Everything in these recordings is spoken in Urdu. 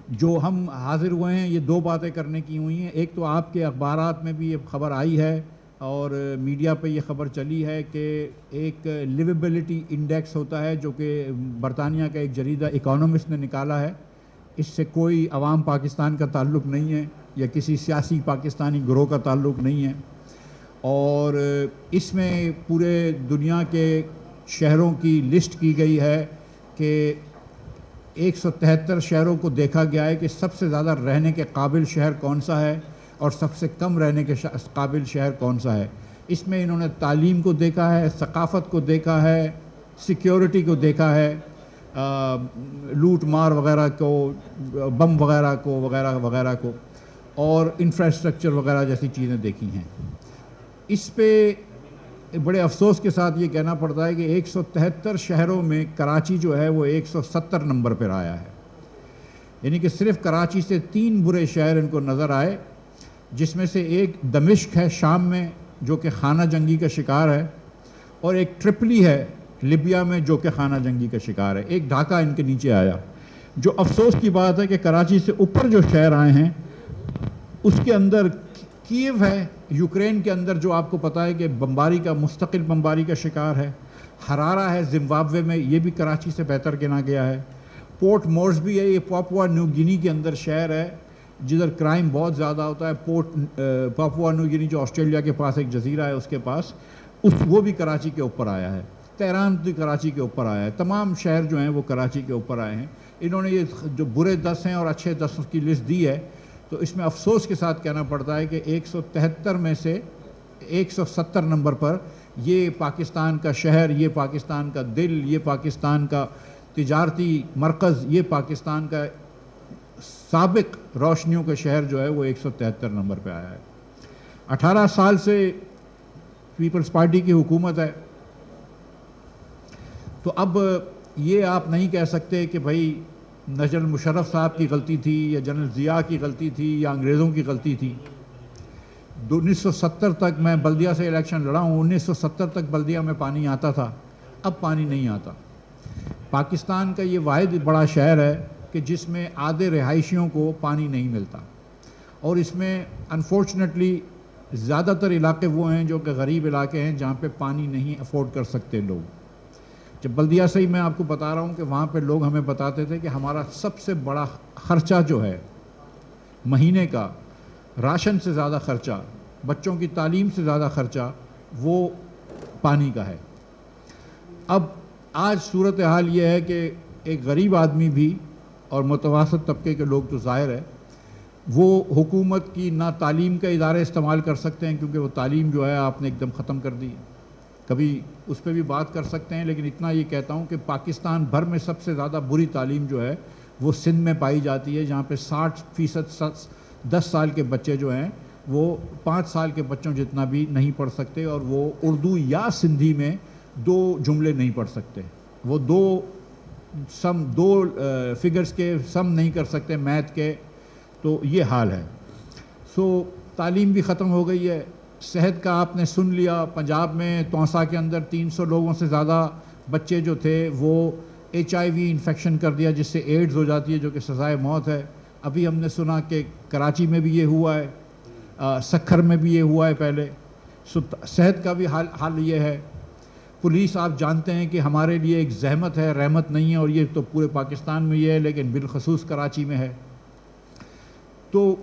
جو ہم حاضر ہوئے ہیں یہ دو باتیں کرنے کی ہوئی ہیں. ایک تو آپ کے اخبارات میں بھی یہ خبر آئی ہے اور میڈیا پہ یہ خبر چلی ہے کہ ایک لیویبلٹی انڈیکس ہوتا ہے جو کہ برطانیہ کا ایک جریدہ اکانومسٹ نے نکالا ہے. اس سے کوئی عوام پاکستان کا تعلق نہیں ہے یا کسی سیاسی پاکستانی گروہ کا تعلق نہیں ہے, اور اس میں پورے دنیا کے شہروں کی لسٹ کی گئی ہے کہ 173 شہروں کو دیکھا گیا ہے کہ سب سے زیادہ رہنے کے قابل شہر کون سا ہے اور سب سے کم رہنے کے قابل شہر کون سا ہے. اس میں انہوں نے تعلیم کو دیکھا ہے, ثقافت کو دیکھا ہے, سیکیورٹی کو دیکھا ہے, لوٹ مار وغیرہ کو, بم وغیرہ کو وغیرہ وغیرہ کو, اور انفراسٹرکچر وغیرہ جیسی چیزیں دیکھی ہیں. اس پہ بڑے افسوس کے ساتھ یہ کہنا پڑتا ہے کہ 173 شہروں میں کراچی جو ہے وہ 170 نمبر پر آیا ہے. یعنی کہ صرف کراچی سے 3 برے شہر ان کو نظر آئے, جس میں سے ایک دمشق ہے شام میں جو کہ خانہ جنگی کا شکار ہے, اور ایک ٹرپلی ہے لیبیا میں جو کہ خانہ جنگی کا شکار ہے. ایک ڈھاکہ ان کے نیچے آیا. جو افسوس کی بات ہے کہ کراچی سے اوپر جو شہر آئے ہیں اس کے اندر کیو ہے یوکرین کے اندر, جو آپ کو پتہ ہے کہ بمباری کا مستقل بمباری کا شکار ہے. ہرارا ہے زمبابوے میں, یہ بھی کراچی سے بہتر گنا گیا ہے. پورٹ مورسبی ہے, یہ پاپوا نیو گینی کے اندر شہر ہے جدھر کرائم بہت زیادہ ہوتا ہے. پاپوا نیو گینی جو آسٹریلیا کے پاس ایک جزیرہ ہے اس کے پاس, وہ بھی کراچی کے اوپر آیا ہے. تہران بھی کراچی کے اوپر آیا ہے. تمام شہر جو ہیں وہ کراچی کے اوپر آئے ہیں. انہوں نے یہ جو برے 10 ہیں اور اچھے 10 کی لسٹ دی ہے, تو اس میں افسوس کے ساتھ کہنا پڑتا ہے کہ 173 میں سے 170 نمبر پر یہ پاکستان کا شہر, یہ پاکستان کا دل, یہ پاکستان کا تجارتی مرکز, یہ پاکستان کا سابق روشنیوں کا شہر جو ہے وہ 173 نمبر پہ آیا ہے. 18 سال سے پیپلز پارٹی کی حکومت ہے, تو اب یہ آپ نہیں کہہ سکتے کہ بھائی جنرل مشرف صاحب کی غلطی تھی یا جنرل ضیاء کی غلطی تھی یا انگریزوں کی غلطی تھی. 1970 تک میں بلدیہ سے الیکشن لڑا ہوں. 1970 تک بلدیہ میں پانی آتا تھا, اب پانی نہیں آتا. پاکستان کا یہ واحد بڑا شہر ہے کہ جس میں آدھے رہائشیوں کو پانی نہیں ملتا, اور اس میں انفارچونیٹلی زیادہ تر علاقے وہ ہیں جو کہ غریب علاقے ہیں جہاں پہ پانی نہیں افورڈ کر سکتے لوگ. جب بلدیہ سے ہی میں آپ کو بتا رہا ہوں کہ وہاں پہ لوگ ہمیں بتاتے تھے کہ ہمارا سب سے بڑا خرچہ جو ہے مہینے کا, راشن سے زیادہ خرچہ, بچوں کی تعلیم سے زیادہ خرچہ وہ پانی کا ہے. اب آج صورتحال یہ ہے کہ ایک غریب آدمی بھی اور متوسط طبقے کے لوگ تو ظاہر ہے وہ حکومت کی نہ تعلیم کا ادارے استعمال کر سکتے ہیں, کیونکہ وہ تعلیم جو ہے آپ نے ایک دم ختم کر دی. کبھی اس پہ بھی بات کر سکتے ہیں, لیکن اتنا یہ کہتا ہوں کہ پاکستان بھر میں سب سے زیادہ بری تعلیم جو ہے وہ سندھ میں پائی جاتی ہے, جہاں پہ 60% 10 سال کے بچے جو ہیں وہ 5 سال کے بچوں جتنا بھی نہیں پڑھ سکتے, اور وہ اردو یا سندھی میں 2 جملے نہیں پڑھ سکتے. وہ دو فگرز کے سم نہیں کر سکتے میتھ کے. تو یہ حال ہے. سو تعلیم بھی ختم ہو گئی ہے. صحت کا آپ نے سن لیا, پنجاب میں توسا کے اندر 300 لوگوں سے زیادہ بچے جو تھے وہ HIV انفیکشن کر دیا, جس سے ایڈز ہو جاتی ہے جو کہ سزائے موت ہے. ابھی ہم نے سنا کہ کراچی میں بھی یہ ہوا ہے, سکھر میں بھی یہ ہوا ہے پہلے. صحت کا بھی حال یہ ہے. پولیس آپ جانتے ہیں کہ ہمارے لیے ایک زحمت ہے, رحمت نہیں ہے, اور یہ تو پورے پاکستان میں یہ ہے, لیکن بالخصوص کراچی میں ہے. تو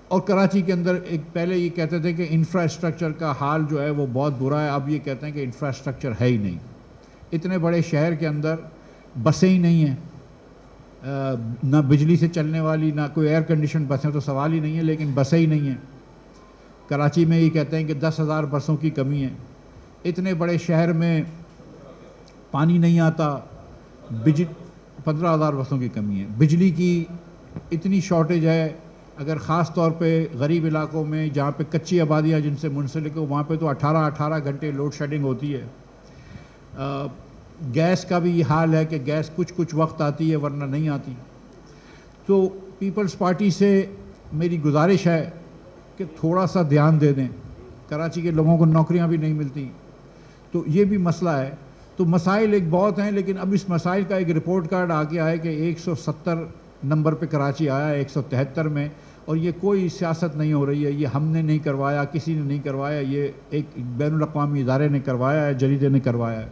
اور کراچی کے اندر ایک پہلے یہ کہتے تھے کہ انفراسٹرکچر کا حال جو ہے وہ بہت برا ہے, اب یہ کہتے ہیں کہ انفراسٹرکچر ہے ہی نہیں. اتنے بڑے شہر کے اندر بسیں ہی نہیں ہیں, نہ بجلی سے چلنے والی, نہ کوئی ایئر کنڈیشن بسیں تو سوال ہی نہیں ہے, لیکن بسیں ہی نہیں ہیں. کراچی میں یہ کہتے ہیں کہ 10,000 بسوں کی کمی ہے. اتنے بڑے شہر میں پانی نہیں آتا, 15,000 بسوں کی کمی ہے. بجلی کی اتنی شارٹیج ہے, اگر خاص طور پہ غریب علاقوں میں جہاں پہ کچی آبادیاں جن سے منسلک ہو وہاں پہ تو 18 گھنٹے لوڈ شیڈنگ ہوتی ہے. گیس کا بھی یہ حال ہے کہ گیس کچھ وقت آتی ہے ورنہ نہیں آتی. تو پیپلز پارٹی سے میری گزارش ہے کہ تھوڑا سا دھیان دے دیں. کراچی کے لوگوں کو نوکریاں بھی نہیں ملتی, تو یہ بھی مسئلہ ہے. تو تو مسائل ایک بہت ہیں، لیکن اب اس مسائل کا ایک رپورٹ کارڈ آ کے آئے کہ 170 نمبر پہ کراچی آیا ہے 173 میں، اور یہ کوئی سیاست نہیں ہو رہی ہے، یہ ہم نے نہیں کروایا، کسی نے نہیں کروایا، یہ ایک بین الاقوامی ادارے نے کروایا ہے، جریدے نے کروایا ہے۔